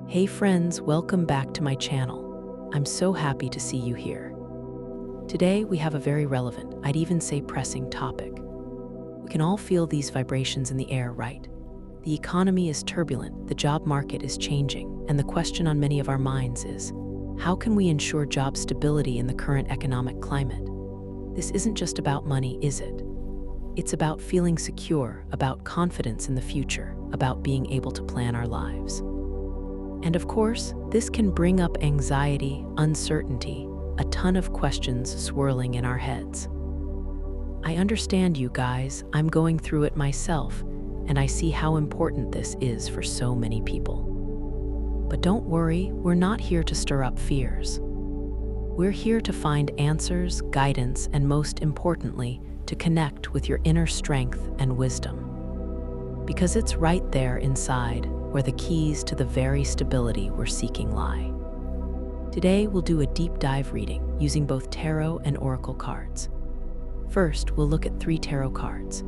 Hey friends, welcome back to my channel. I'm so happy to see you here. Today we have a very relevant, I'd even say pressing topic. We can all feel these vibrations in the air, right? The economy is turbulent, the job market is changing, and the question on many of our minds is, how can we ensure job stability in the current economic climate? This isn't just about money, is it? It's about feeling secure, about confidence in the future, about being able to plan our lives. And of course, this can bring up anxiety, uncertainty, a ton of questions swirling in our heads. I understand you guys, I'm going through it myself, and I see how important this is for so many people. But don't worry, we're not here to stir up fears. We're here to find answers, guidance, and most importantly, to connect with your inner strength and wisdom. Because it's right there inside, where the keys to the very stability we're seeking lie. Today, we'll do a deep dive reading using both tarot and oracle cards. First, we'll look at 3 tarot cards.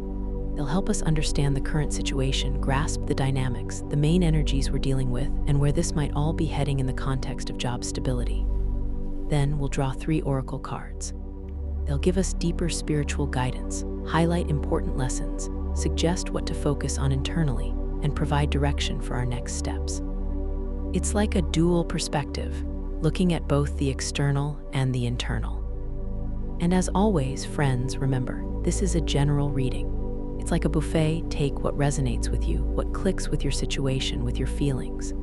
They'll help us understand the current situation, grasp the dynamics, the main energies we're dealing with, and where this might all be heading in the context of job stability. Then, we'll draw 3 oracle cards. They'll give us deeper spiritual guidance, highlight important lessons, suggest what to focus on internally, and provide direction for our next steps. It's like a dual perspective, looking at both the external and the internal. And as always, friends, remember, this is a general reading. It's like a buffet, take what resonates with you, what clicks with your situation, with your feelings.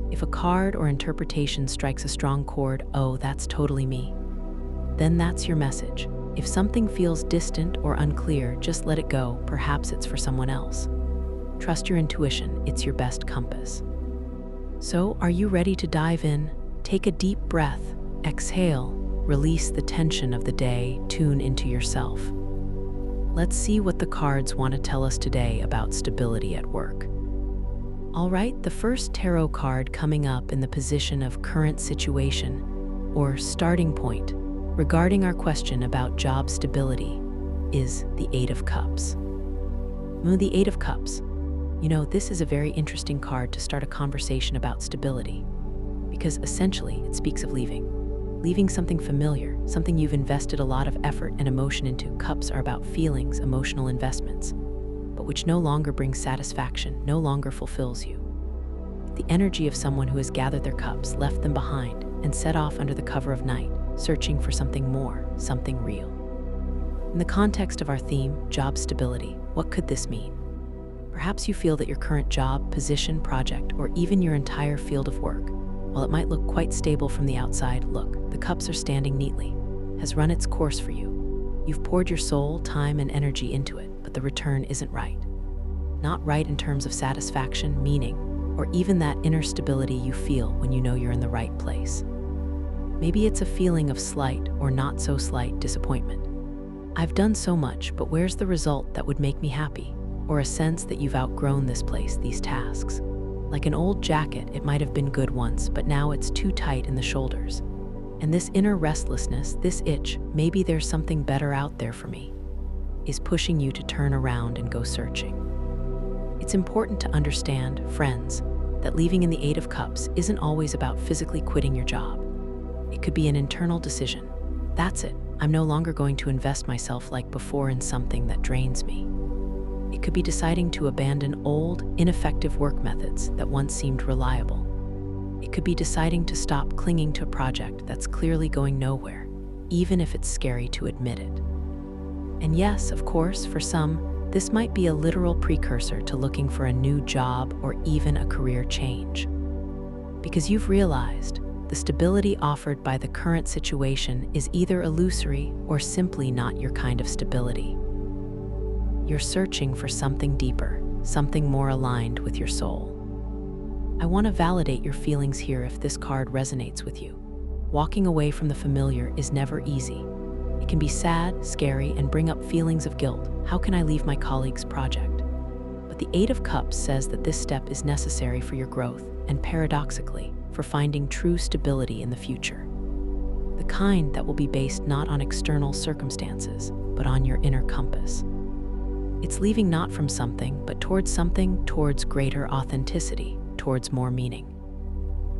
If a card or interpretation strikes a strong chord, oh, that's totally me, then that's your message. If something feels distant or unclear, just let it go, perhaps it's for someone else. Trust your intuition, it's your best compass. So, are you ready to dive in? Take a deep breath, exhale, release the tension of the day, tune into yourself. Let's see what the cards want to tell us today about stability at work. All right, the first tarot card coming up in the position of current situation, or starting point, regarding our question about job stability, is the 8 of Cups. The 8 of Cups. You know, this is a very interesting card to start a conversation about stability, because essentially it speaks of leaving something familiar, something you've invested a lot of effort and emotion into. Cups are about feelings, emotional investments, but which no longer brings satisfaction, no longer fulfills you. The energy of someone who has gathered their cups, left them behind, and set off under the cover of night, searching for something more, something real. In the context of our theme, job stability, what could this mean? Perhaps you feel that your current job, position, project, or even your entire field of work, while it might look quite stable from the outside, look, the cups are standing neatly, has run its course for you. You've poured your soul, time, and energy into it, but the return isn't right. Not right in terms of satisfaction, meaning, or even that inner stability you feel when you know you're in the right place. Maybe it's a feeling of slight or not so slight disappointment. I've done so much, but where's the result that would make me happy? Or a sense that you've outgrown this place, these tasks. Like an old jacket, it might have been good once, but now it's too tight in the shoulders. And this inner restlessness, this itch, maybe there's something better out there for me, is pushing you to turn around and go searching. It's important to understand, friends, that leaving in the 8 of Cups isn't always about physically quitting your job. It could be an internal decision. That's it, I'm no longer going to invest myself like before in something that drains me. It could be deciding to abandon old, ineffective work methods that once seemed reliable. It could be deciding to stop clinging to a project that's clearly going nowhere, even if it's scary to admit it. And yes, of course, for some, this might be a literal precursor to looking for a new job or even a career change. Because you've realized the stability offered by the current situation is either illusory or simply not your kind of stability. You're searching for something deeper, something more aligned with your soul. I want to validate your feelings here if this card resonates with you. Walking away from the familiar is never easy. It can be sad, scary, and bring up feelings of guilt. How can I leave my colleague's project? But the 8 of Cups says that this step is necessary for your growth and, paradoxically, for finding true stability in the future. The kind that will be based not on external circumstances, but on your inner compass. It's leaving not from something, but towards something, towards greater authenticity, towards more meaning.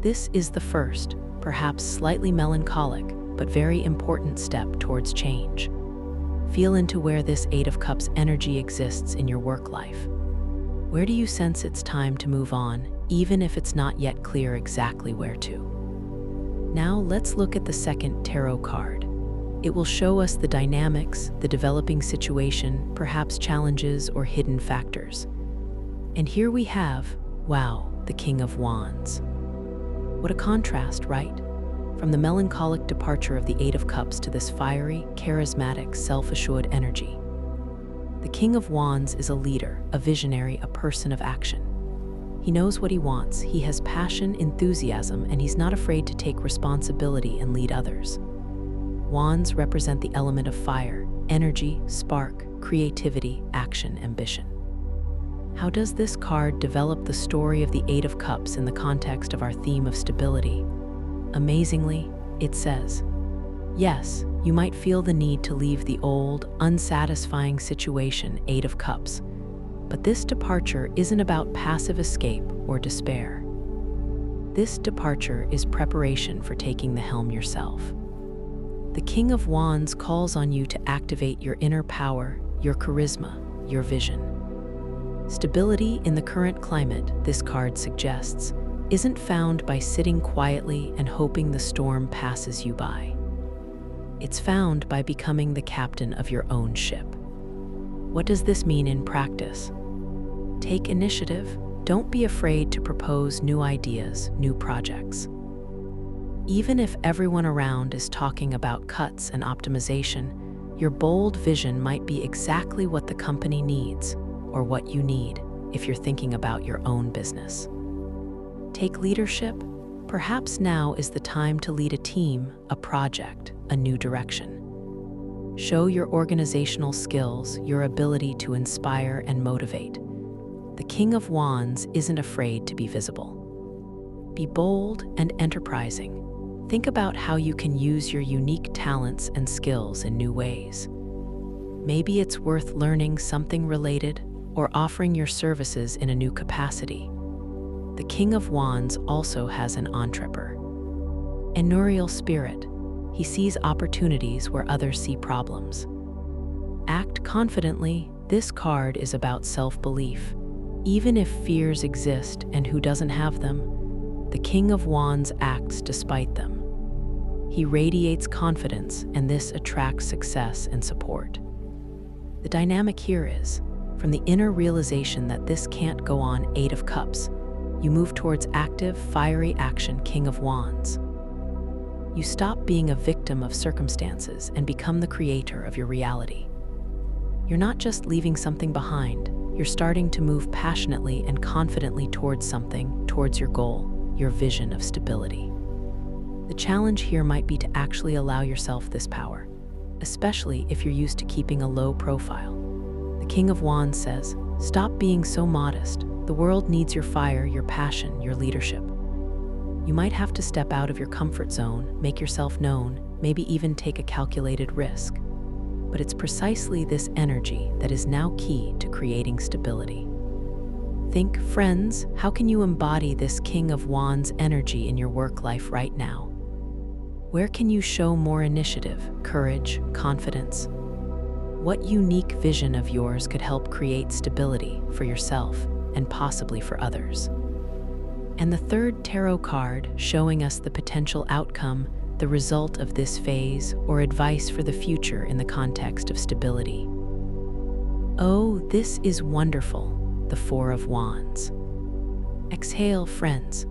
This is the first, perhaps slightly melancholic, but very important step towards change. Feel into where this Eight of Cups energy exists in your work life. Where do you sense it's time to move on, even if it's not yet clear exactly where to? Now let's look at the second tarot card. It will show us the dynamics, the developing situation, perhaps challenges or hidden factors. And here we have, wow, the King of Wands. What a contrast, right? From the melancholic departure of the Eight of Cups to this fiery, charismatic, self-assured energy. The King of Wands is a leader, a visionary, a person of action. He knows what he wants, he has passion, enthusiasm, and he's not afraid to take responsibility and lead others. Wands represent the element of fire, energy, spark, creativity, action, ambition. How does this card develop the story of the Eight of Cups in the context of our theme of stability? Amazingly, it says, yes, you might feel the need to leave the old, unsatisfying situation, Eight of Cups, but this departure isn't about passive escape or despair. This departure is preparation for taking the helm yourself. The King of Wands calls on you to activate your inner power, your charisma, your vision. Stability in the current climate, this card suggests, isn't found by sitting quietly and hoping the storm passes you by. It's found by becoming the captain of your own ship. What does this mean in practice? Take initiative. Don't be afraid to propose new ideas, new projects. Even if everyone around is talking about cuts and optimization, your bold vision might be exactly what the company needs, or what you need if you're thinking about your own business. Take leadership. Perhaps now is the time to lead a team, a project, a new direction. Show your organizational skills, your ability to inspire and motivate. The King of Wands isn't afraid to be visible. Be bold and enterprising. Think about how you can use your unique talents and skills in new ways. Maybe it's worth learning something related or offering your services in a new capacity. The King of Wands also has an entrepreneurial spirit. He sees opportunities where others see problems. Act confidently. This card is about self-belief. Even if fears exist, and who doesn't have them, the King of Wands acts despite them. He radiates confidence, and this attracts success and support. The dynamic here is, from the inner realization that this can't go on, Eight of Cups, you move towards active, fiery action, King of Wands. You stop being a victim of circumstances and become the creator of your reality. You're not just leaving something behind, you're starting to move passionately and confidently towards something, towards your goal, your vision of stability. The challenge here might be to actually allow yourself this power, especially if you're used to keeping a low profile. The King of Wands says, stop being so modest. The world needs your fire, your passion, your leadership. You might have to step out of your comfort zone, make yourself known, maybe even take a calculated risk. But it's precisely this energy that is now key to creating stability. Think, friends, how can you embody this King of Wands energy in your work life right now? Where can you show more initiative, courage, confidence? What unique vision of yours could help create stability for yourself and possibly for others? And the third tarot card showing us the potential outcome, the result of this phase, or advice for the future in the context of stability. Oh, this is wonderful, the Four of Wands. Exhale, friends.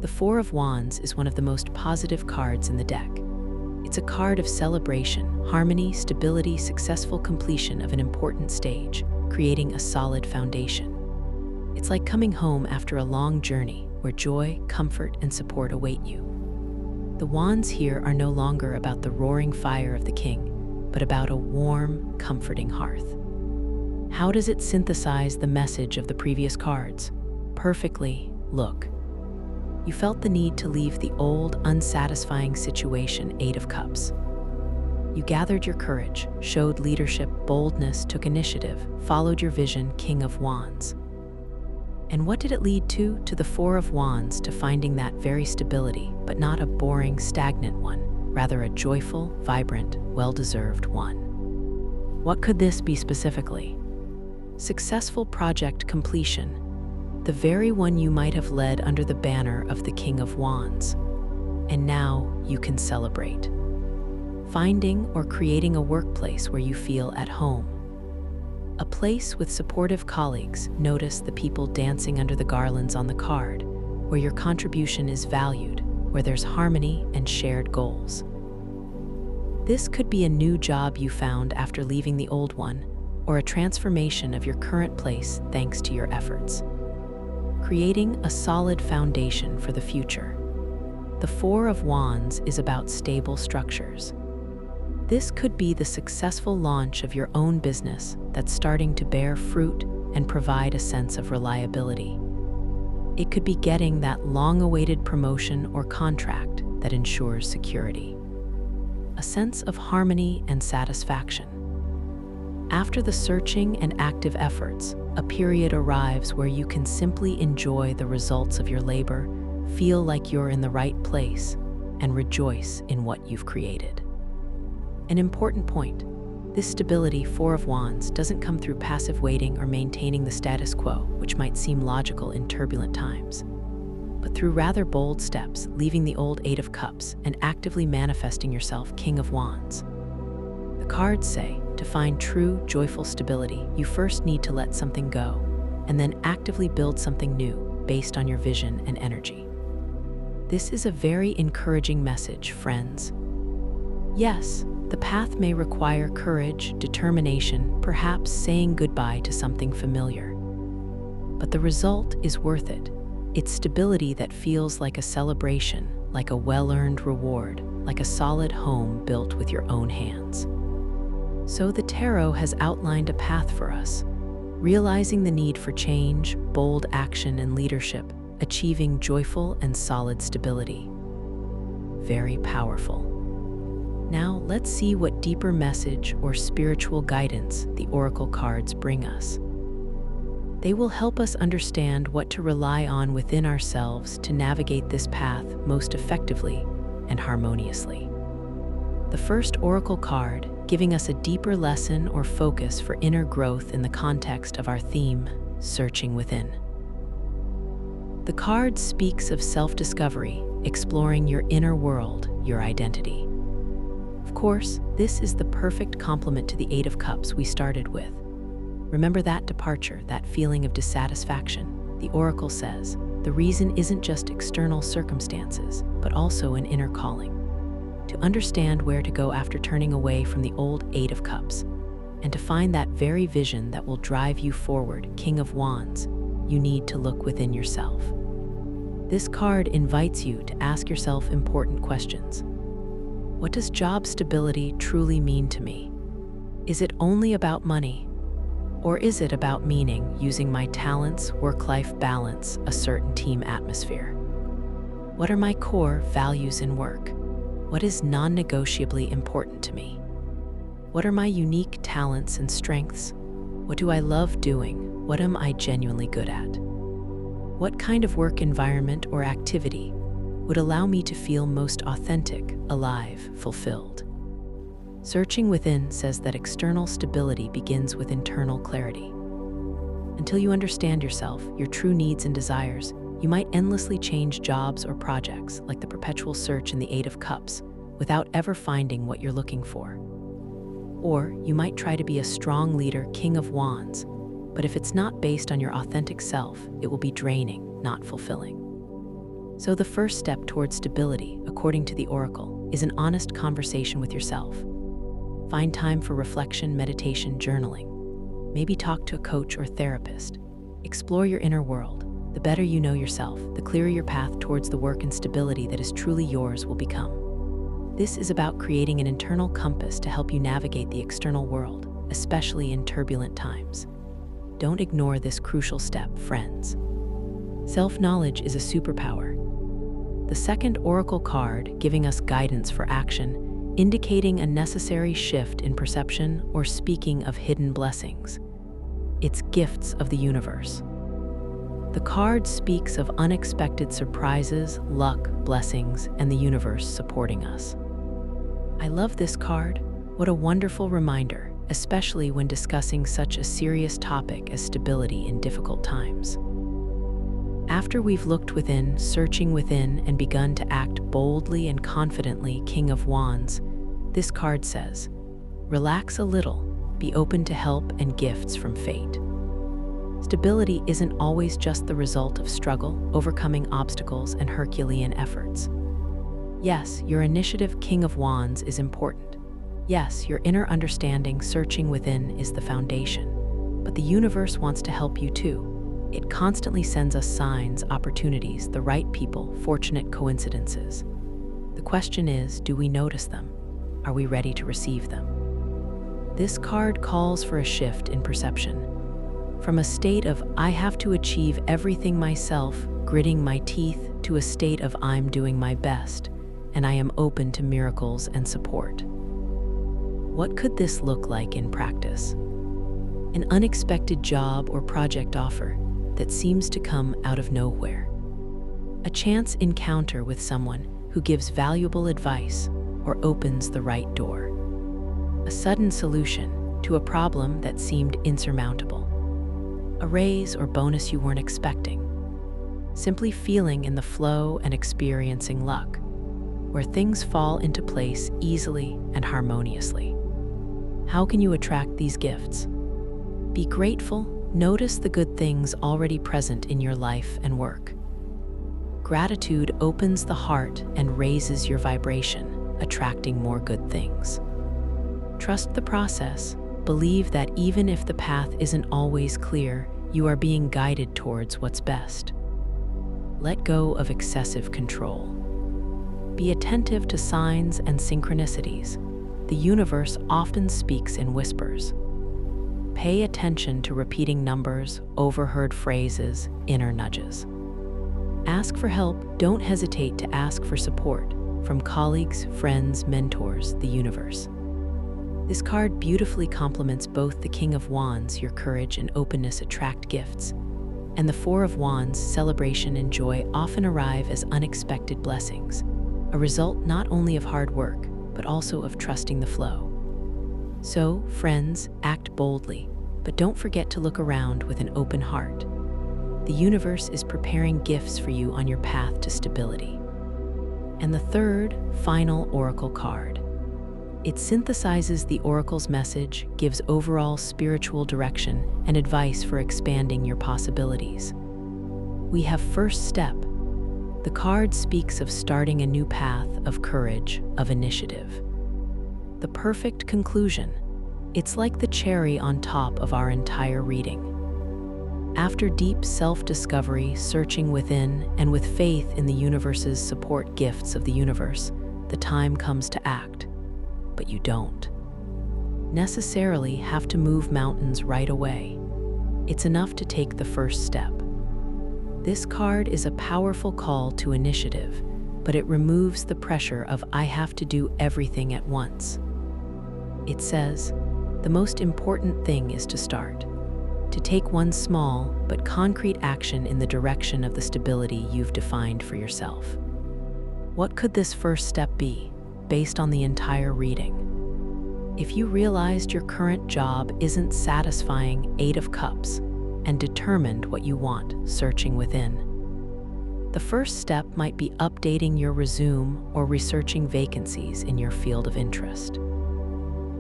The Four of Wands is one of the most positive cards in the deck. It's a card of celebration, harmony, stability, successful completion of an important stage, creating a solid foundation. It's like coming home after a long journey where joy, comfort, and support await you. The wands here are no longer about the roaring fire of the king, but about a warm, comforting hearth. How does it synthesize the message of the previous cards? Perfectly, look. You felt the need to leave the old, unsatisfying situation, Eight of Cups. You gathered your courage, showed leadership, boldness, took initiative, followed your vision, King of Wands. And what did it lead to? To the Four of Wands, to finding that very stability, but not a boring, stagnant one, rather a joyful, vibrant, well-deserved one. What could this be specifically? Successful project completion, the very one you might have led under the banner of the King of Wands. And now you can celebrate. Finding or creating a workplace where you feel at home. A place with supportive colleagues. Notice the people dancing under the garlands on the card, where your contribution is valued, where there's harmony and shared goals. This could be a new job you found after leaving the old one, or a transformation of your current place thanks to your efforts. Creating a solid foundation for the future. The Four of Wands is about stable structures. This could be the successful launch of your own business that's starting to bear fruit and provide a sense of reliability. It could be getting that long-awaited promotion or contract that ensures security. A sense of harmony and satisfaction. After the searching and active efforts, a period arrives where you can simply enjoy the results of your labor, feel like you're in the right place, and rejoice in what you've created. An important point: this stability, Four of Wands, doesn't come through passive waiting or maintaining the status quo, which might seem logical in turbulent times, but through rather bold steps, leaving the old Eight of Cups and actively manifesting yourself King of Wands. The cards say, to find true, joyful stability, you first need to let something go, and then actively build something new based on your vision and energy. This is a very encouraging message, friends. Yes, the path may require courage, determination, perhaps saying goodbye to something familiar. But the result is worth it. It's stability that feels like a celebration, like a well-earned reward, like a solid home built with your own hands. So the tarot has outlined a path for us, realizing the need for change, bold action and leadership, achieving joyful and solid stability. Very powerful. Now let's see what deeper message or spiritual guidance the oracle cards bring us. They will help us understand what to rely on within ourselves to navigate this path most effectively and harmoniously. The first oracle card, giving us a deeper lesson or focus for inner growth in the context of our theme, searching within. The card speaks of self-discovery, exploring your inner world, your identity. Of course, this is the perfect complement to the Eight of Cups we started with. Remember that departure, that feeling of dissatisfaction. The oracle says, the reason isn't just external circumstances, but also an inner calling. To understand where to go after turning away from the old Eight of Cups, and to find that very vision that will drive you forward, King of Wands, you need to look within yourself. This card invites you to ask yourself important questions. What does job stability truly mean to me? Is it only about money? Or is it about meaning, using my talents, work-life balance, a certain team atmosphere? What are my core values in work? What is non-negotiably important to me? What are my unique talents and strengths? What do I love doing? What am I genuinely good at? What kind of work environment or activity would allow me to feel most authentic, alive, fulfilled? Searching within says that external stability begins with internal clarity. Until you understand yourself, your true needs and desires, you might endlessly change jobs or projects, like the perpetual search in the Eight of Cups, without ever finding what you're looking for. Or you might try to be a strong leader, King of Wands, but if it's not based on your authentic self, it will be draining, not fulfilling. So the first step towards stability, according to the oracle, is an honest conversation with yourself. Find time for reflection, meditation, journaling. Maybe talk to a coach or therapist. Explore your inner world. The better you know yourself, the clearer your path towards the work and stability that is truly yours will become. This is about creating an internal compass to help you navigate the external world, especially in turbulent times. Don't ignore this crucial step, friends. Self-knowledge is a superpower. The second oracle card, giving us guidance for action, indicating a necessary shift in perception or speaking of hidden blessings. It's gifts of the universe. The card speaks of unexpected surprises, luck, blessings, and the universe supporting us. I love this card. What a wonderful reminder, especially when discussing such a serious topic as stability in difficult times. After we've looked within, searching within, and begun to act boldly and confidently, King of Wands, this card says, relax a little, be open to help and gifts from fate. Stability isn't always just the result of struggle, overcoming obstacles, and Herculean efforts. Yes, your initiative, King of Wands, is important. Yes, your inner understanding, searching within, is the foundation. But the universe wants to help you too. It constantly sends us signs, opportunities, the right people, fortunate coincidences. The question is, do we notice them? Are we ready to receive them? This card calls for a shift in perception. From a state of, I have to achieve everything myself, gritting my teeth, to a state of, I'm doing my best, and I am open to miracles and support. What could this look like in practice? An unexpected job or project offer that seems to come out of nowhere. A chance encounter with someone who gives valuable advice or opens the right door. A sudden solution to a problem that seemed insurmountable. A raise or bonus you weren't expecting. Simply feeling in the flow and experiencing luck, where things fall into place easily and harmoniously. How can you attract these gifts? Be grateful. Notice the good things already present in your life and work. Gratitude opens the heart and raises your vibration, attracting more good things. Trust the process. Believe that even if the path isn't always clear, you are being guided towards what's best. Let go of excessive control. Be attentive to signs and synchronicities. The universe often speaks in whispers. Pay attention to repeating numbers, overheard phrases, inner nudges. Ask for help. Don't hesitate to ask for support from colleagues, friends, mentors, the universe. This card beautifully complements both the King of Wands, your courage and openness attract gifts, and the Four of Wands, celebration and joy often arrive as unexpected blessings, a result not only of hard work, but also of trusting the flow. So, friends, act boldly, but don't forget to look around with an open heart. The universe is preparing gifts for you on your path to stability. And the third, final oracle card. It synthesizes the oracle's message, gives overall spiritual direction and advice for expanding your possibilities. We have first step. The card speaks of starting a new path of courage, of initiative. The perfect conclusion. It's like the cherry on top of our entire reading. After deep self-discovery, searching within, and with faith in the universe's support gifts of the universe, the time comes to act. But you don't necessarily have to move mountains right away. It's enough to take the first step. This card is a powerful call to initiative, but it removes the pressure of I have to do everything at once. It says, the most important thing is to start, to take one small but concrete action in the direction of the stability you've defined for yourself. What could this first step be, based on the entire reading? If you realized your current job isn't satisfying, Eight of Cups, and determined what you want, searching within. The first step might be updating your resume or researching vacancies in your field of interest.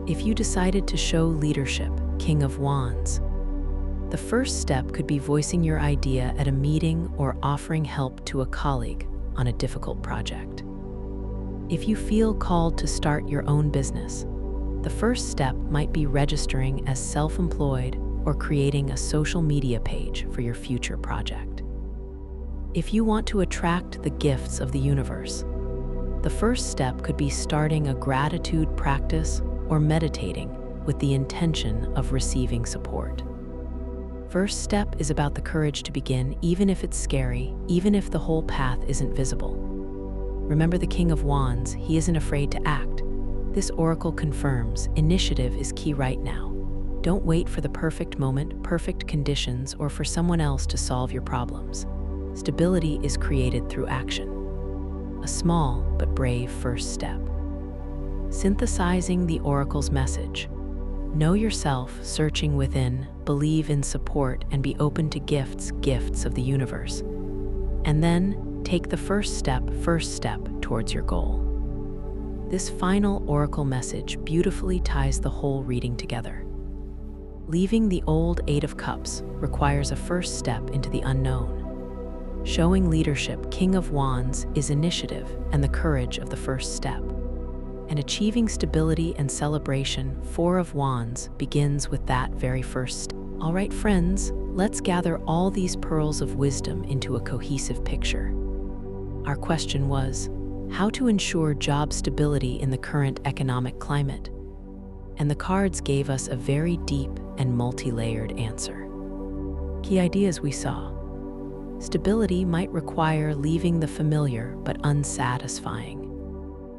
If you decided to show leadership, King of Wands, the first step could be voicing your idea at a meeting or offering help to a colleague on a difficult project. If you feel called to start your own business, the first step might be registering as self-employed or creating a social media page for your future project. If you want to attract the gifts of the universe, the first step could be starting a gratitude practice or meditating with the intention of receiving support. First step is about the courage to begin, even if it's scary, even if the whole path isn't visible. Remember the King of Wands, he isn't afraid to act. This oracle confirms initiative is key right now. Don't wait for the perfect moment, perfect conditions, or for someone else to solve your problems. Stability is created through action. A small but brave first step. Synthesizing the oracle's message. Know yourself, searching within, believe in support, and be open to gifts of the universe. And then take the first step towards your goal. This final oracle message beautifully ties the whole reading together. Leaving the old Eight of Cups requires a first step into the unknown. Showing leadership, King of Wands, is initiative and the courage of the first step. And achieving stability and celebration, Four of Wands, begins with that very first step. All right, friends, let's gather all these pearls of wisdom into a cohesive picture. Our question was, how to ensure job stability in the current economic climate? And the cards gave us a very deep and multi-layered answer. Key ideas we saw. Stability might require leaving the familiar but unsatisfying.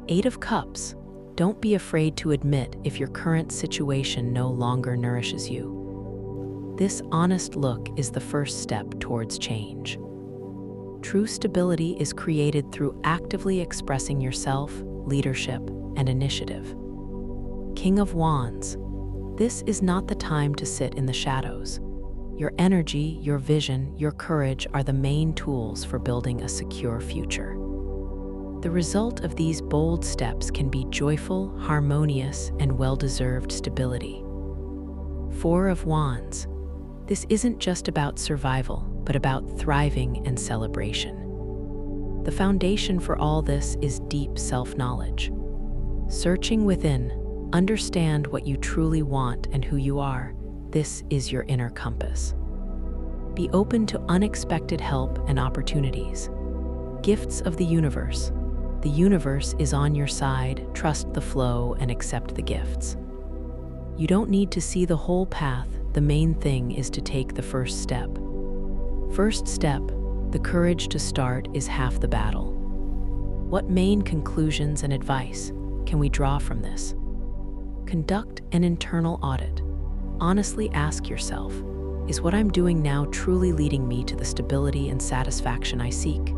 Eight of Cups. Don't be afraid to admit if your current situation no longer nourishes you. This honest look is the first step towards change. True stability is created through actively expressing yourself, leadership, and initiative. King of Wands. This is not the time to sit in the shadows. Your energy, your vision, your courage are the main tools for building a secure future. The result of these bold steps can be joyful, harmonious, and well-deserved stability. Four of Wands. This isn't just about survival, but about thriving and celebration. The foundation for all this is deep self-knowledge. Searching within, understand what you truly want and who you are. This is your inner compass. Be open to unexpected help and opportunities. Gifts of the universe. The universe is on your side. Trust the flow and accept the gifts. You don't need to see the whole path. The main thing is to take the first step. First step, the courage to start is half the battle. What main conclusions and advice can we draw from this? Conduct an internal audit. Honestly ask yourself, is what I'm doing now truly leading me to the stability and satisfaction I seek?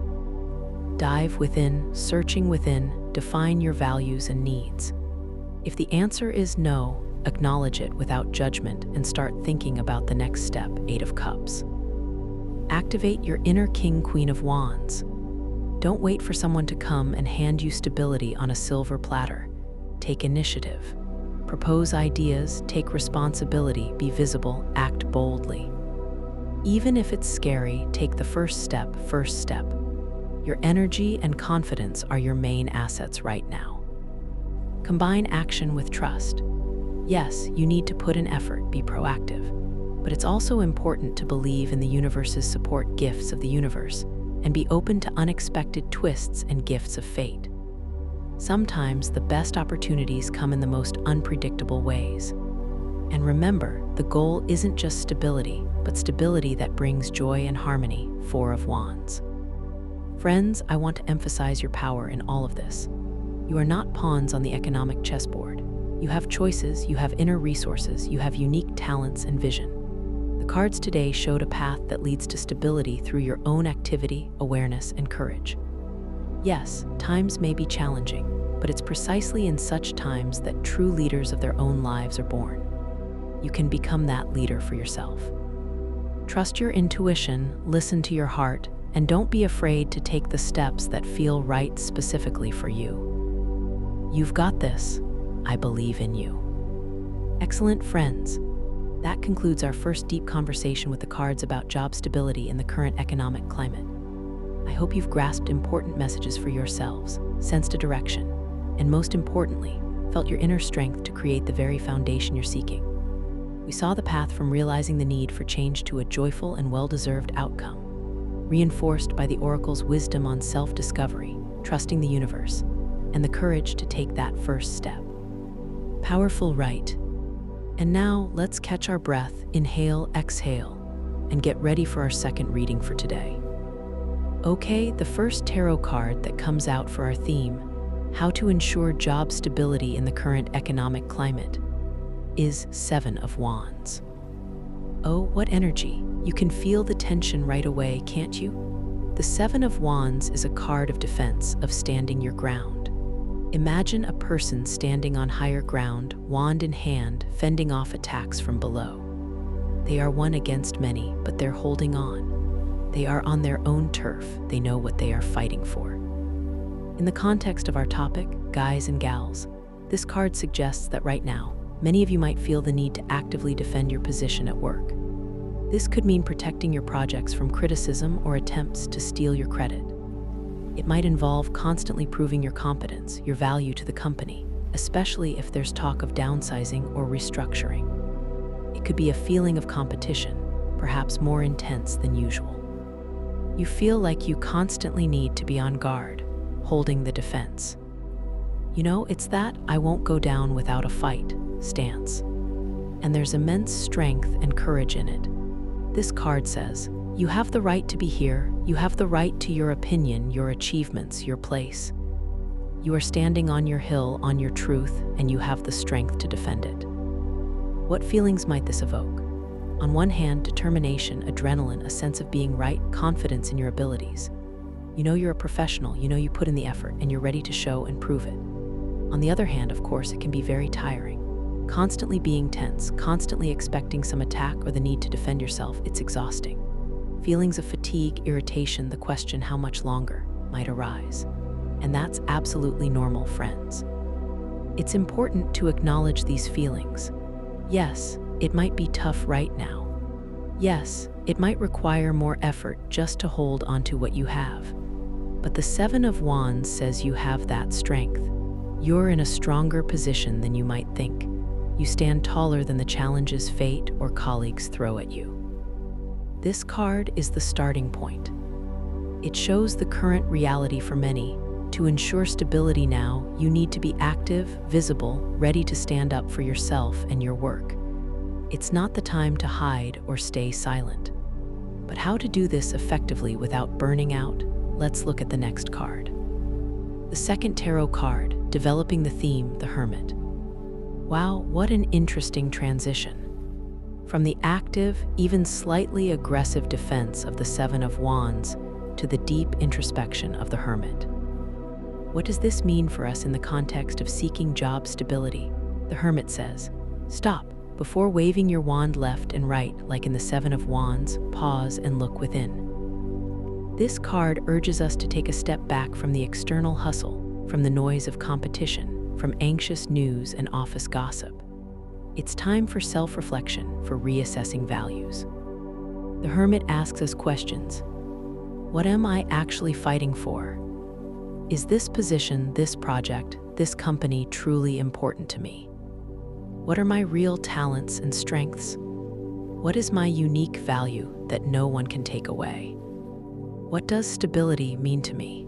Dive within, searching within, define your values and needs. If the answer is no, acknowledge it without judgment and start thinking about the next step, Eight of Cups. Activate your inner King, Queen of Wands. Don't wait for someone to come and hand you stability on a silver platter. Take initiative. Propose ideas, take responsibility, be visible, act boldly. Even if it's scary, take the first step. Your energy and confidence are your main assets right now. Combine action with trust. Yes, you need to put in effort, be proactive, but it's also important to believe in the universe's support, gifts of the universe, and be open to unexpected twists and gifts of fate. Sometimes the best opportunities come in the most unpredictable ways. And remember, the goal isn't just stability, but stability that brings joy and harmony, Four of Wands. Friends, I want to emphasize your power in all of this. You are not pawns on the economic chessboard. You have choices, you have inner resources, you have unique talents and vision. The cards today showed a path that leads to stability through your own activity, awareness, and courage. Yes, times may be challenging, but it's precisely in such times that true leaders of their own lives are born. You can become that leader for yourself. Trust your intuition, listen to your heart, and don't be afraid to take the steps that feel right specifically for you. You've got this. I believe in you. Excellent friends. That concludes our first deep conversation with the cards about job stability in the current economic climate. I hope you've grasped important messages for yourselves, sensed a direction, and most importantly, felt your inner strength to create the very foundation you're seeking. We saw the path from realizing the need for change to a joyful and well-deserved outcome, reinforced by the oracle's wisdom on self-discovery, trusting the universe, and the courage to take that first step. Powerful, right? And now let's catch our breath, inhale, exhale, and get ready for our second reading for today. Okay, the first tarot card that comes out for our theme, how to ensure job stability in the current economic climate. is Seven of Wands. Oh, what energy! You can feel the tension right away, can't you? The Seven of Wands is a card of defense, of standing your ground. Imagine a person standing on higher ground, wand in hand, fending off attacks from below. They are one against many, but they're holding on. They are on their own turf. They know what they are fighting for. In the context of our topic, guys and gals, this card suggests that right now, many of you might feel the need to actively defend your position at work. This could mean protecting your projects from criticism or attempts to steal your credit. It might involve constantly proving your competence, your value to the company, especially if there's talk of downsizing or restructuring. It could be a feeling of competition, perhaps more intense than usual. You feel like you constantly need to be on guard, holding the defense. You know, it's that "I won't go down without a fight" stance. And there's immense strength and courage in it. This card says, you have the right to be here, you have the right to your opinion, your achievements, your place. You are standing on your hill, on your truth, and you have the strength to defend it. What feelings might this evoke? On one hand, determination, adrenaline, a sense of being right, confidence in your abilities. You know you're a professional, you know you put in the effort, and you're ready to show and prove it. On the other hand, of course, it can be very tiring. Constantly being tense, constantly expecting some attack or the need to defend yourself, it's exhausting. Feelings of fatigue, irritation, the question how much longer might arise. And that's absolutely normal, friends. It's important to acknowledge these feelings. Yes, it might be tough right now. Yes, it might require more effort just to hold onto what you have. But the Seven of Wands says you have that strength. You're in a stronger position than you might think. You stand taller than the challenges fate or colleagues throw at you. This card is the starting point. It shows the current reality for many. To ensure stability now, you need to be active, visible, ready to stand up for yourself and your work. It's not the time to hide or stay silent. But how to do this effectively without burning out? Let's look at the next card. The second tarot card, developing the theme, the Hermit. Wow, what an interesting transition. From the active, even slightly aggressive defense of the Seven of Wands to the deep introspection of the Hermit. What does this mean for us in the context of seeking job stability? The Hermit says, stop. Before waving your wand left and right like in the Seven of Wands, pause and look within. This card urges us to take a step back from the external hustle, from the noise of competition, from anxious news and office gossip. It's time for self-reflection, for reassessing values. The Hermit asks us questions. What am I actually fighting for? Is this position, this project, this company truly important to me? What are my real talents and strengths? What is my unique value that no one can take away? What does stability mean to me?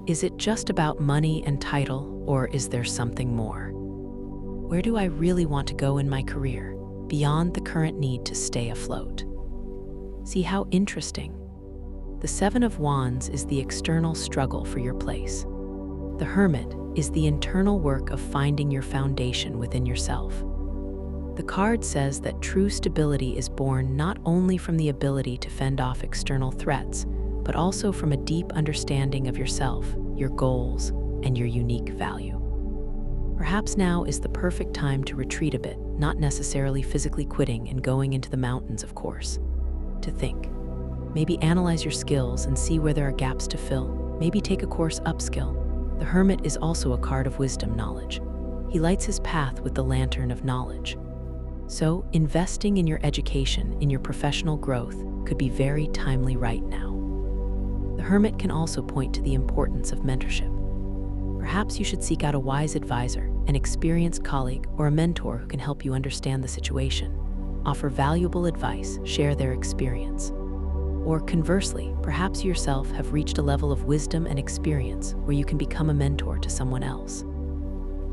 Is it just about money and title, or is there something more? Where do I really want to go in my career, beyond the current need to stay afloat? See how interesting. The Seven of Wands is the external struggle for your place. The Hermit is the internal work of finding your foundation within yourself. The card says that true stability is born not only from the ability to fend off external threats, but also from a deep understanding of yourself, your goals, and your unique value. Perhaps now is the perfect time to retreat a bit, not necessarily physically quitting and going into the mountains, of course. To think. Maybe analyze your skills and see where there are gaps to fill. Maybe take a course upskill. The Hermit is also a card of wisdom, knowledge. He lights his path with the lantern of knowledge. So, investing in your education, in your professional growth, could be very timely right now. The Hermit can also point to the importance of mentorship. Perhaps you should seek out a wise advisor, an experienced colleague, or a mentor who can help you understand the situation, offer valuable advice, share their experience. Or conversely, perhaps you yourself have reached a level of wisdom and experience where you can become a mentor to someone else.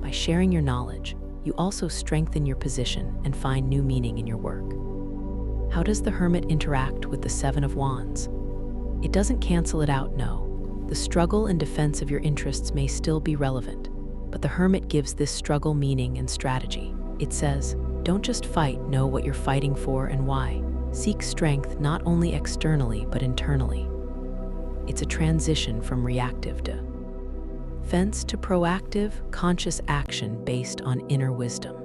By sharing your knowledge, you also strengthen your position and find new meaning in your work. How does the Hermit interact with the Seven of Wands? It doesn't cancel it out, no. The struggle and defense of your interests may still be relevant, but the Hermit gives this struggle meaning and strategy. It says, don't just fight, know what you're fighting for and why. Seek strength not only externally but internally. It's a transition from reactive defense to proactive, conscious action based on inner wisdom.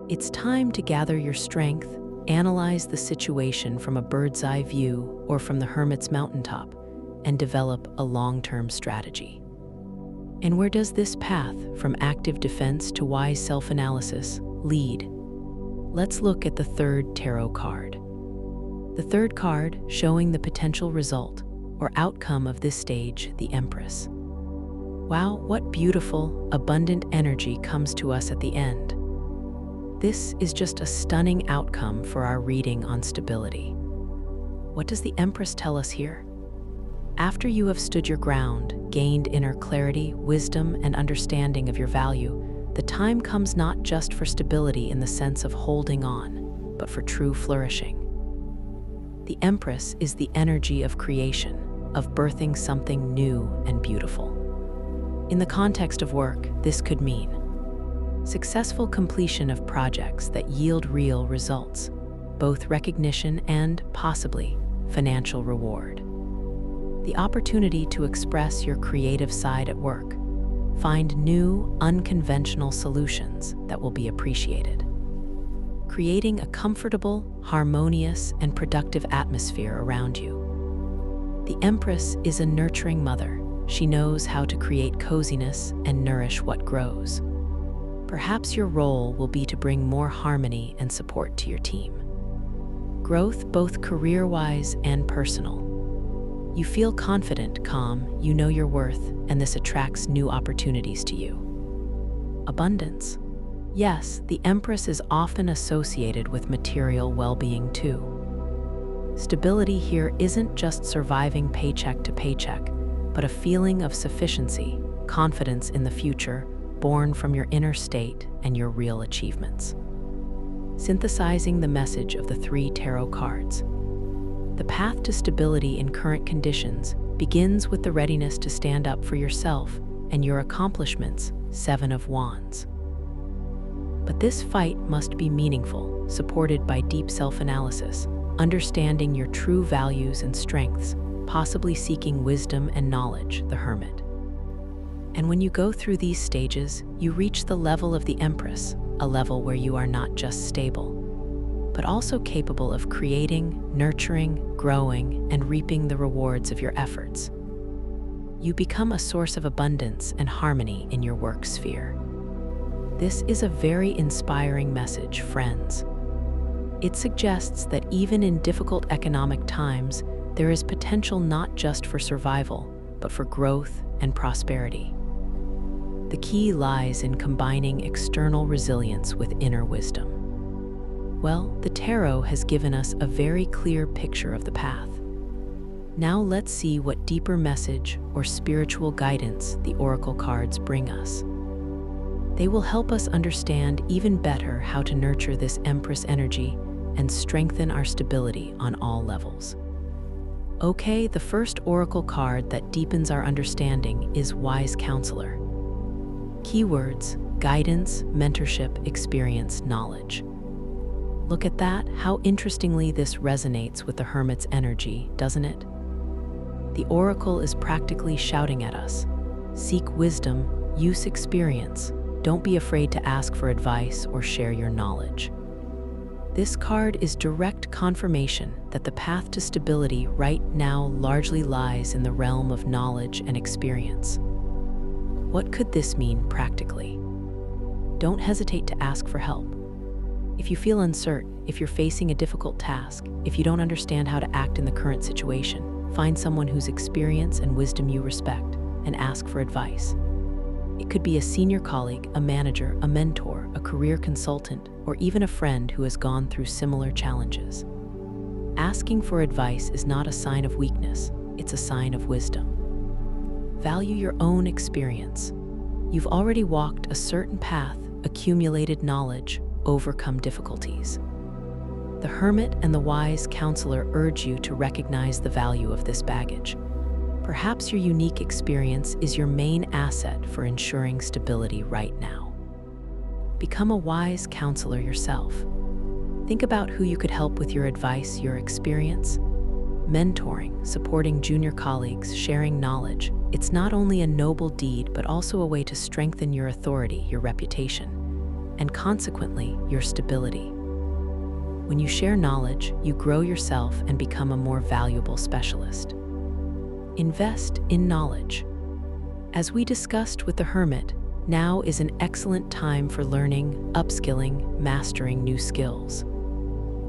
It's time to gather your strength, analyze the situation from a bird's eye view or from the hermit's mountaintop, and develop a long-term strategy. And where does this path from active defense to wise self-analysis lead? Let's look at the third tarot card. The third card showing the potential result or outcome of this stage, the Empress. Wow, what beautiful, abundant energy comes to us at the end. This is just a stunning outcome for our reading on stability. What does the Empress tell us here? After you have stood your ground, gained inner clarity, wisdom, and understanding of your value, the time comes not just for stability in the sense of holding on, but for true flourishing. The Empress is the energy of creation, of birthing something new and beautiful. In the context of work, this could mean successful completion of projects that yield real results, both recognition and, possibly, financial reward. The opportunity to express your creative side at work, find new, unconventional solutions that will be appreciated. Creating a comfortable, harmonious, and productive atmosphere around you. The Empress is a nurturing mother. She knows how to create coziness and nourish what grows. Perhaps your role will be to bring more harmony and support to your team. Growth both career-wise and personal. You feel confident, calm, you know your worth, and this attracts new opportunities to you. Abundance. Yes, the Empress is often associated with material well-being too. Stability here isn't just surviving paycheck to paycheck, but a feeling of sufficiency, confidence in the future, born from your inner state and your real achievements. Synthesizing the message of the 3 tarot cards. The path to stability in current conditions begins with the readiness to stand up for yourself and your accomplishments, 7 of Wands. But this fight must be meaningful, supported by deep self-analysis, understanding your true values and strengths, possibly seeking wisdom and knowledge, the Hermit. And when you go through these stages, you reach the level of the Empress, a level where you are not just stable, but also capable of creating, nurturing, growing, and reaping the rewards of your efforts. You become a source of abundance and harmony in your work sphere. This is a very inspiring message, friends. It suggests that even in difficult economic times, there is potential not just for survival, but for growth and prosperity. The key lies in combining external resilience with inner wisdom. Well, the tarot has given us a very clear picture of the path. Now let's see what deeper message or spiritual guidance the oracle cards bring us. They will help us understand even better how to nurture this Empress energy and strengthen our stability on all levels. Okay, the first oracle card that deepens our understanding is Wise Counselor. Keywords: guidance, mentorship, experience, knowledge. Look at that, how interestingly this resonates with the Hermit's energy, doesn't it? The oracle is practically shouting at us. Seek wisdom, use experience. Don't be afraid to ask for advice or share your knowledge. This card is direct confirmation that the path to stability right now largely lies in the realm of knowledge and experience. What could this mean practically? Don't hesitate to ask for help. If you feel uncertain, if you're facing a difficult task, if you don't understand how to act in the current situation, find someone whose experience and wisdom you respect and ask for advice. It could be a senior colleague, a manager, a mentor, a career consultant, or even a friend who has gone through similar challenges. Asking for advice is not a sign of weakness, it's a sign of wisdom. Value your own experience. You've already walked a certain path, accumulated knowledge, overcome difficulties. The Hermit and the Wise Counselor urge you to recognize the value of this baggage. Perhaps your unique experience is your main asset for ensuring stability right now. become a wise counselor yourself. Think about who you could help with your advice, your experience. Mentoring, supporting junior colleagues, sharing knowledge. It's not only a noble deed, but also a way to strengthen your authority, your reputation, and consequently, your stability. When you share knowledge, you grow yourself and become a more valuable specialist. Invest in knowledge. As we discussed with the hermit, now is an excellent time for learning, upskilling, mastering new skills.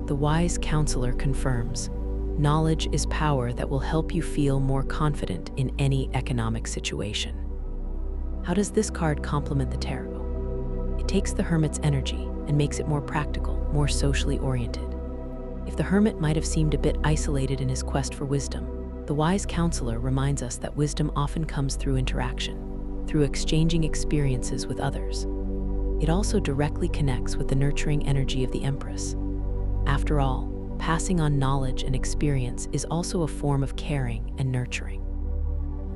The wise counselor confirms, knowledge is power that will help you feel more confident in any economic situation. How does this card complement the tarot? It takes the hermit's energy and makes it more practical, more socially oriented. If the hermit might have seemed a bit isolated in his quest for wisdom, the wise counselor reminds us that wisdom often comes through interaction, through exchanging experiences with others. It also directly connects with the nurturing energy of the Empress. After all, passing on knowledge and experience is also a form of caring and nurturing.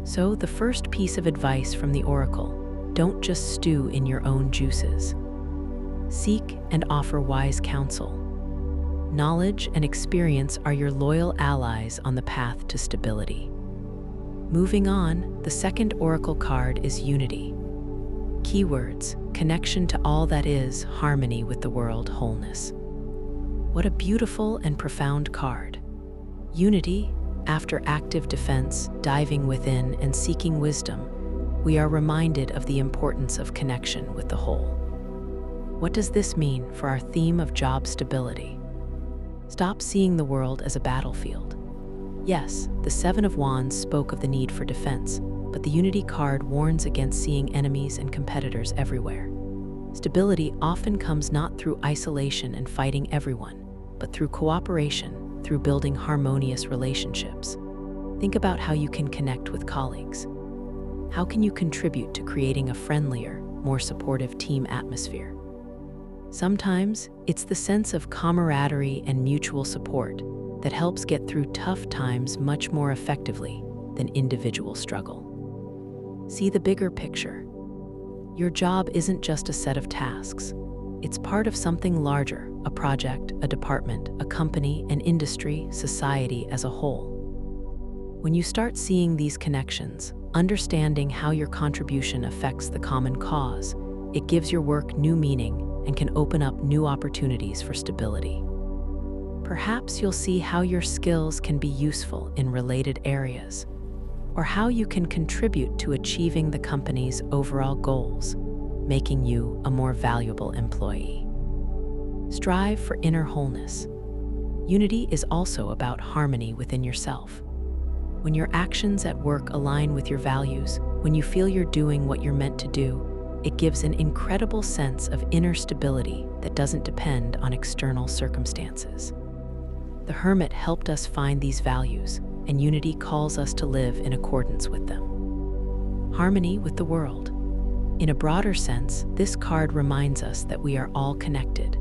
So, the first piece of advice from the Oracle: don't just stew in your own juices. Seek and offer wise counsel. Knowledge and experience are your loyal allies on the path to stability. Moving on, the second Oracle card is Unity. Keywords: connection to all that is, harmony with the world, wholeness. What a beautiful and profound card. Unity, after active defense, diving within, and seeking wisdom, we are reminded of the importance of connection with the whole. What does this mean for our theme of job stability? Stop seeing the world as a battlefield. Yes, the Seven of Wands spoke of the need for defense, but the Unity card warns against seeing enemies and competitors everywhere. Stability often comes not through isolation and fighting everyone, but through cooperation, through building harmonious relationships. Think about how you can connect with colleagues. How can you contribute to creating a friendlier, more supportive team atmosphere? Sometimes it's the sense of camaraderie and mutual support that helps get through tough times much more effectively than individual struggle. See the bigger picture. Your job isn't just a set of tasks. It's part of something larger, a project, a department, a company, an industry, society as a whole. When you start seeing these connections, understanding how your contribution affects the common cause, it gives your work new meaning and can open up new opportunities for stability. Perhaps you'll see how your skills can be useful in related areas, or how you can contribute to achieving the company's overall goals, making you a more valuable employee. Strive for inner wholeness. Unity is also about harmony within yourself. When your actions at work align with your values, when you feel you're doing what you're meant to do, it gives an incredible sense of inner stability that doesn't depend on external circumstances. The Hermit helped us find these values, and Unity calls us to live in accordance with them. Harmony with the world. In a broader sense, this card reminds us that we are all connected.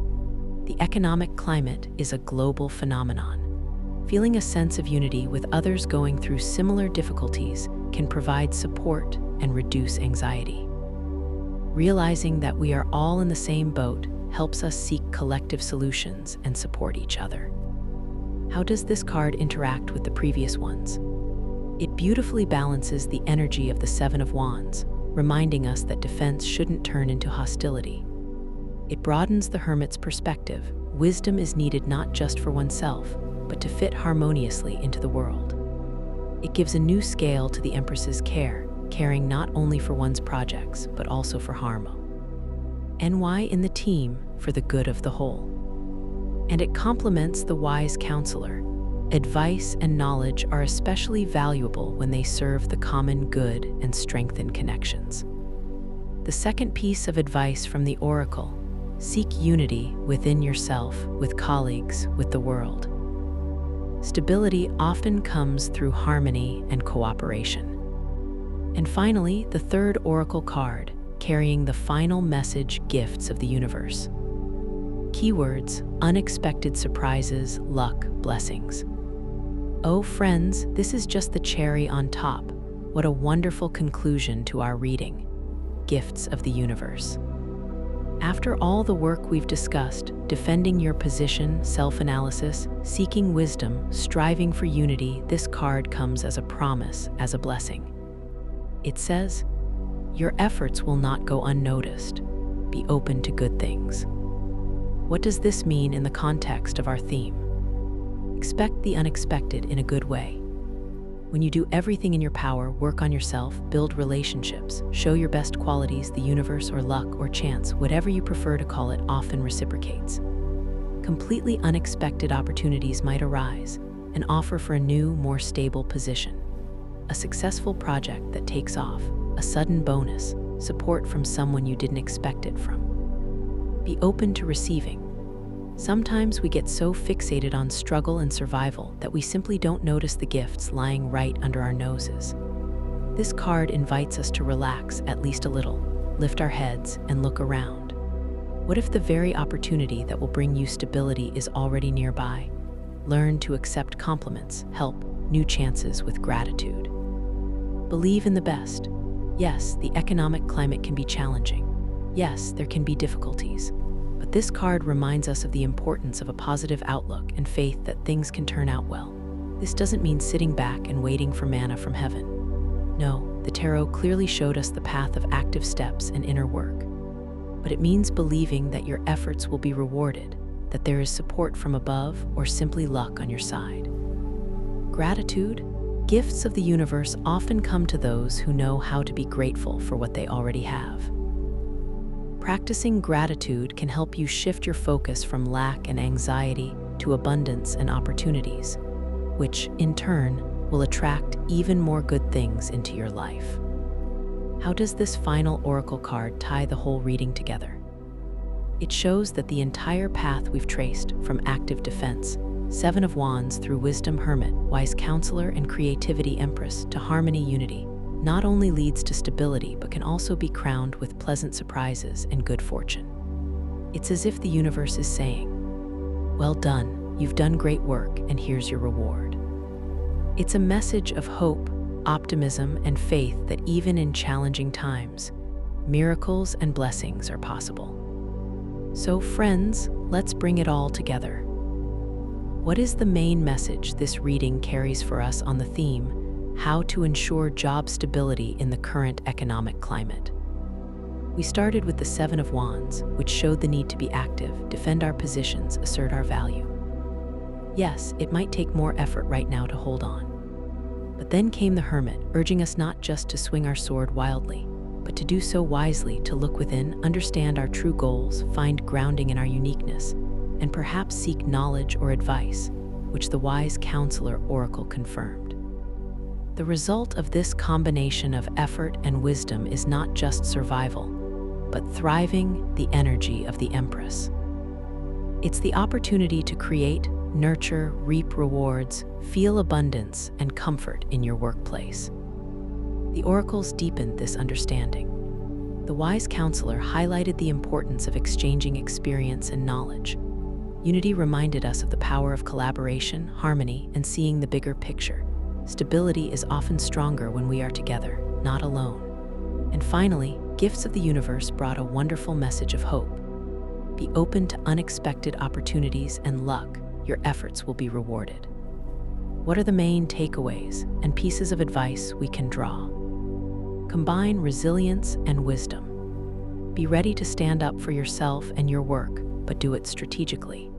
The economic climate is a global phenomenon. Feeling a sense of unity with others going through similar difficulties can provide support and reduce anxiety. Realizing that we are all in the same boat helps us seek collective solutions and support each other. How does this card interact with the previous ones? It beautifully balances the energy of the Seven of Wands, reminding us that defense shouldn't turn into hostility. It broadens the Hermit's perspective. Wisdom is needed not just for oneself, but to fit harmoniously into the world. It gives a new scale to the Empress's care, caring not only for one's projects, but also for harmony. NY in the team for the good of the whole. And it complements the wise counselor. Advice and knowledge are especially valuable when they serve the common good and strengthen connections. The second piece of advice from the Oracle: seek unity within yourself, with colleagues, with the world. Stability often comes through harmony and cooperation. And finally, the third Oracle card, carrying the final message: gifts of the universe. Keywords: unexpected surprises, luck, blessings. Oh friends, this is just the cherry on top. What a wonderful conclusion to our reading. Gifts of the universe. After all the work we've discussed, defending your position, self-analysis, seeking wisdom, striving for unity, this card comes as a promise, as a blessing. It says, your efforts will not go unnoticed. Be open to good things. What does this mean in the context of our theme? Expect the unexpected in a good way. When you do everything in your power, work on yourself, build relationships, show your best qualities, the universe or luck or chance, whatever you prefer to call it, often reciprocates. Completely unexpected opportunities might arise, an offer for a new, more stable position, a successful project that takes off, a sudden bonus, support from someone you didn't expect it from. Be open to receiving. Sometimes we get so fixated on struggle and survival that we simply don't notice the gifts lying right under our noses. This card invites us to relax at least a little, lift our heads, and look around. What if the very opportunity that will bring you stability is already nearby? Learn to accept compliments, help, new chances with gratitude. Believe in the best. Yes, the economic climate can be challenging. Yes, there can be difficulties. But this card reminds us of the importance of a positive outlook and faith that things can turn out well. This doesn't mean sitting back and waiting for manna from heaven. No, the tarot clearly showed us the path of active steps and inner work. But it means believing that your efforts will be rewarded, that there is support from above or simply luck on your side. Gratitude? Gifts of the universe often come to those who know how to be grateful for what they already have. Practicing gratitude can help you shift your focus from lack and anxiety to abundance and opportunities, which, in turn, will attract even more good things into your life. How does this final oracle card tie the whole reading together? It shows that the entire path we've traced, from active defense, Seven of Wands, through wisdom, hermit, wise counselor, and creativity, empress, to harmony, unity, not only leads to stability but can also be crowned with pleasant surprises and good fortune. It's as if the universe is saying, well done, you've done great work, and here's your reward. It's a message of hope, optimism, and faith that even in challenging times, miracles and blessings are possible. So friends, let's bring it all together. What is the main message this reading carries for us on the theme, how to ensure job stability in the current economic climate? We started with the Seven of Wands, which showed the need to be active, defend our positions, assert our value. Yes, it might take more effort right now to hold on. But then came the Hermit, urging us not just to swing our sword wildly, but to do so wisely, to look within, understand our true goals, find grounding in our uniqueness, and perhaps seek knowledge or advice, which the wise counselor oracle confirmed. The result of this combination of effort and wisdom is not just survival, but thriving, the energy of the Empress. It's the opportunity to create, nurture, reap rewards, feel abundance and comfort in your workplace. The oracles deepened this understanding. The wise counselor highlighted the importance of exchanging experience and knowledge. Unity reminded us of the power of collaboration, harmony, and seeing the bigger picture. Stability is often stronger when we are together, not alone. And finally, gifts of the universe brought a wonderful message of hope. Be open to unexpected opportunities and luck. Your efforts will be rewarded. What are the main takeaways and pieces of advice we can draw? Combine resilience and wisdom. Be ready to stand up for yourself and your work, but do it strategically.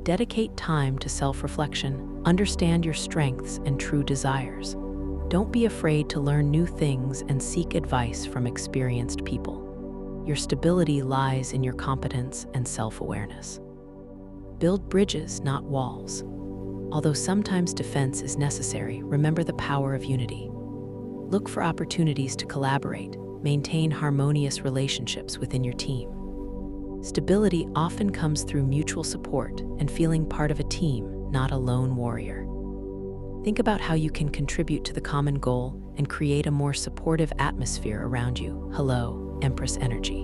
Dedicate time to self-reflection, understand your strengths and true desires. Don't be afraid to learn new things and seek advice from experienced people. Your stability lies in your competence and self-awareness. Build bridges, not walls. Although sometimes defense is necessary, remember the power of unity. Look for opportunities to collaborate, maintain harmonious relationships within your team. Stability often comes through mutual support and feeling part of a team, not a lone warrior. Think about how you can contribute to the common goal and create a more supportive atmosphere around you. Hello, Empress energy.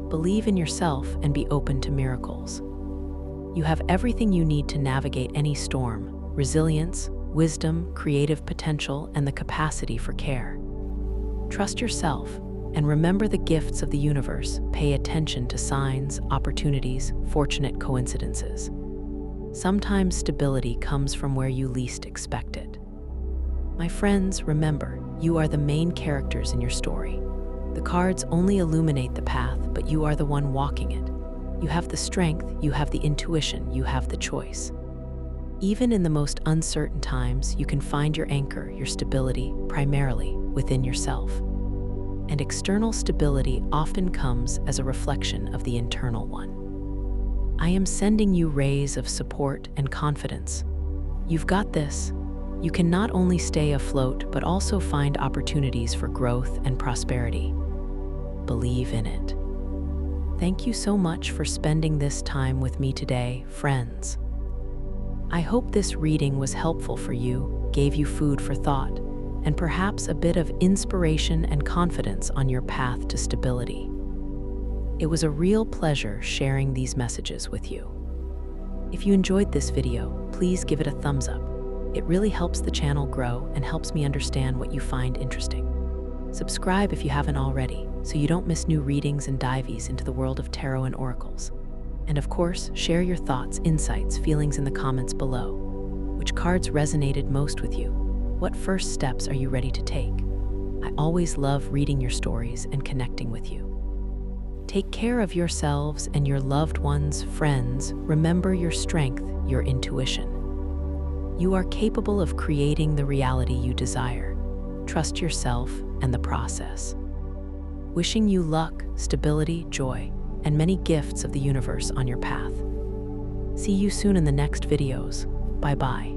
Believe in yourself and be open to miracles. You have everything you need to navigate any storm: resilience, wisdom, creative potential, and the capacity for care. Trust yourself, And remember the gifts of the universe. Pay attention to signs, opportunities, fortunate coincidences. Sometimes stability comes from where you least expect it. My friends, remember, you are the main characters in your story. The cards only illuminate the path, but you are the one walking it. You have the strength, you have the intuition, you have the choice. Even in the most uncertain times, you can find your anchor, your stability, primarily within yourself. And external stability often comes as a reflection of the internal one. I am sending you rays of support and confidence. You've got this. You can not only stay afloat, but also find opportunities for growth and prosperity. Believe in it. Thank you so much for spending this time with me today, friends. I hope this reading was helpful for you, gave you food for thought, and perhaps a bit of inspiration and confidence on your path to stability. It was a real pleasure sharing these messages with you. If you enjoyed this video, please give it a thumbs up. It really helps the channel grow and helps me understand what you find interesting. Subscribe if you haven't already, so you don't miss new readings and dives into the world of tarot and oracles. And of course, share your thoughts, insights, feelings in the comments below. Which cards resonated most with you? What first steps are you ready to take? I always love reading your stories and connecting with you. Take care of yourselves and your loved ones, friends. Remember your strength, your intuition. You are capable of creating the reality you desire. Trust yourself and the process. Wishing you luck, stability, joy, and many gifts of the universe on your path. See you soon in the next videos. Bye-bye.